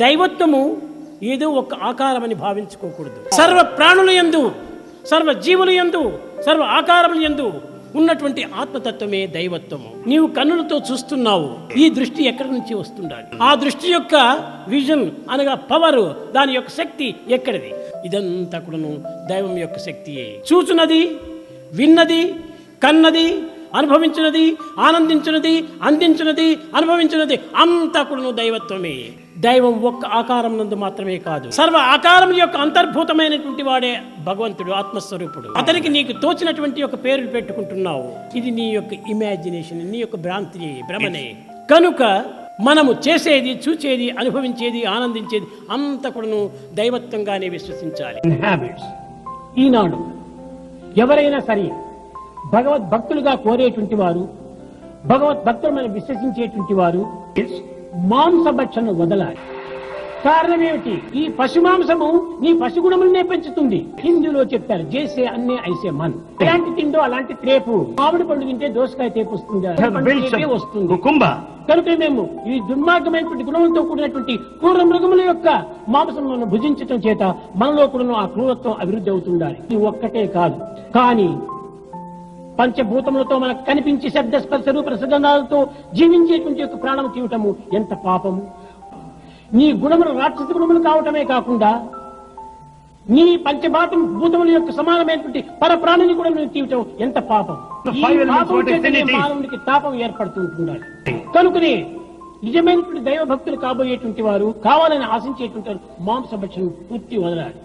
దైవత్వము ఏదో ఒక ఆకారమని భావించుకోకూడదు. సర్వ ప్రాణుల యందు, సర్వ జీవుల యందు, సర్వ ఆకారముల యందు ఉన్నటువంటి ఆత్మతత్వమే దైవత్వము. నీవు కన్నులతో చూస్తున్నావు, ఈ దృష్టి ఎక్కడి నుంచి వస్తుండాలి? ఆ దృష్టి యొక్క విజన్ అనగా పవర్, దాని యొక్క శక్తి ఎక్కడిది? ఇదంతా కూడాను దైవం యొక్క శక్తియే. చూచున్నది, విన్నది, కన్నది, అనుభవించినది, ఆనందించినది, అందించినది, అనుభవించినది అంతా కూడాను దైవత్వమే. దైవం ఒక్క ఆకారం నందు మాత్రమే కాదు, సర్వ ఆకారం యొక్క అంతర్భూతమైనటువంటి వాడే భగవంతుడు, ఆత్మస్వరూపుడు. అతనికి నీకు తోచినటువంటి యొక్క పేర్లు పెట్టుకుంటున్నావు. ఇది నీ యొక్క ఇమాజినేషన్, నీ యొక్క భ్రాంతి, భ్రమనే. కనుక మనము చేసేది, చూచేది, అనుభవించేది, ఆనందించేది అంతా కూడాను దైవత్వంగానే విశ్వసించాలి. హ్యాబిట్స్. ఈనాడు ఎవరైనా సరే భగవద్భక్తులుగా కోరేటువంటి వారు, భగవద్భక్తులను విశ్వసించేటువంటి వారు మాంసభక్షణ వదలాలి. కారణం ఏమిటి? ఈ పశుమాంసము నీ పశుగుణములనే పెంచుతుంది. హిందీలో చెప్తారు, జేసే అన్నే ఐసే మన్. ఎలాంటి తిండో అలాంటి త్రేపు. మామిడి పండు తింటే దోసకాయ తేపు వస్తుంది, వస్తుంది. కనుక మేము ఈ దుర్మార్గమైనటువంటి గుణంతో కూడినటువంటి క్రూర మృగముల యొక్క మాంసములను భుజించటం చేత మనలో కూడా ఆ క్రూరత్వం అభివృద్ధి అవుతుండాలి. ఇది ఒక్కటే కాదు, కానీ పంచభూతములతో మనకు కనిపించి శబ్ద స్పర్శ రూప రసగంధాలతో జీవించేటువంటి యొక్క ప్రాణం తీయటము ఎంత పాపము. నీ గుణములు రాక్షస గుణములు కావటమే కాకుండా నీ భూతముల యొక్క సమానమైనటువంటి పరప్రాణిని కూడా నువ్వు తీయటం ఎంత పాపం. మానవునికి తాపం ఏర్పడుతుంటున్నాడు. కనుకనే నిజమైనటువంటి దైవ భక్తులు కాబోయేటువంటి వారు, కావాలని ఆశించేటువంటి వారు మాంసభక్షణం పూర్తి వదలాలి.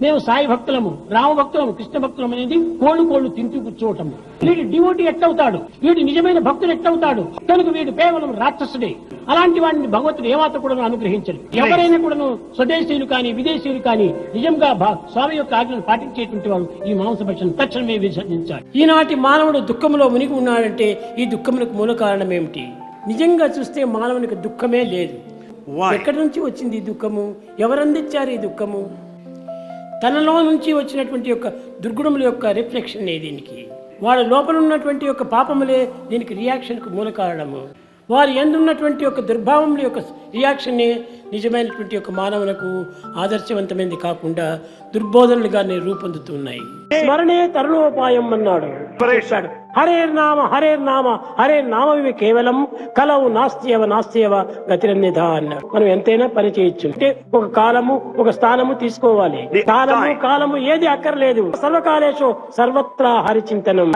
మేము సాయి భక్తులము, రామ భక్తులము, కృష్ణ భక్తులం అనేది కోళ్ళు తింటూ కూర్చోవటము. వీడు డివోటీ ఎట్టవుతాడు? వీడు నిజమైన భక్తుడు ఎట్టవుతాడు? కనుక వీడు కేవలం రాక్షసుడే. అలాంటి వాడిని భగవంతుడు ఏమాత్రం కూడా అనుగ్రహించడు. ఎవరైనా కూడా స్వదేశీయులు కానీ విదేశీయులు కానీ నిజంగా స్వామి యొక్క ఆజ్ఞను పాటించేటువంటి వారు ఈ మాంసభక్షణ తక్షణమే విసర్జించాలి. ఈనాటి మానవుడు దుఃఖంలో మునిగి ఉన్నాడంటే ఈ దుఃఖములకు మూల కారణం ఏమిటి? నిజంగా చూస్తే మానవునికి దుఃఖమే లేదు. ఎక్కడి నుంచి వచ్చింది ఈ దుఃఖము? ఎవరందించారు ఈ దుఃఖము? తనలో నుంచి వచ్చినటువంటి యొక్క దుర్గుణముల యొక్క రిఫ్లెక్షన్ దీనికి. వారి లోపల ఉన్నటువంటి యొక్క పాపములే దీనికి రియాక్షన్కు మూల కారణము. వారి ఎందున్నటువంటి యొక్క దుర్భావముల యొక్క రియాక్షన్నే నిజమైనటువంటి యొక్క మానవులకు ఆదర్శవంతమైనది కాకుండా దుర్బోధనలుగానే రూపొందుతున్నాయి. స్మరణే తరుణోపాయం అన్నాడు. హరేర్నామ హరేర్నామ హరేర్నామవి కేవలం కలవు నాస్త్యవ గతిరన్యథ అన్నాడు. మనం ఎంతైనా పని చేయొచ్చు. అంటే ఒక కాలము, ఒక స్థానము తీసుకోవాలి. కాలము ఏది అక్కర్లేదు. సర్వకాలేషు సర్వత్రా హరిచింతనం.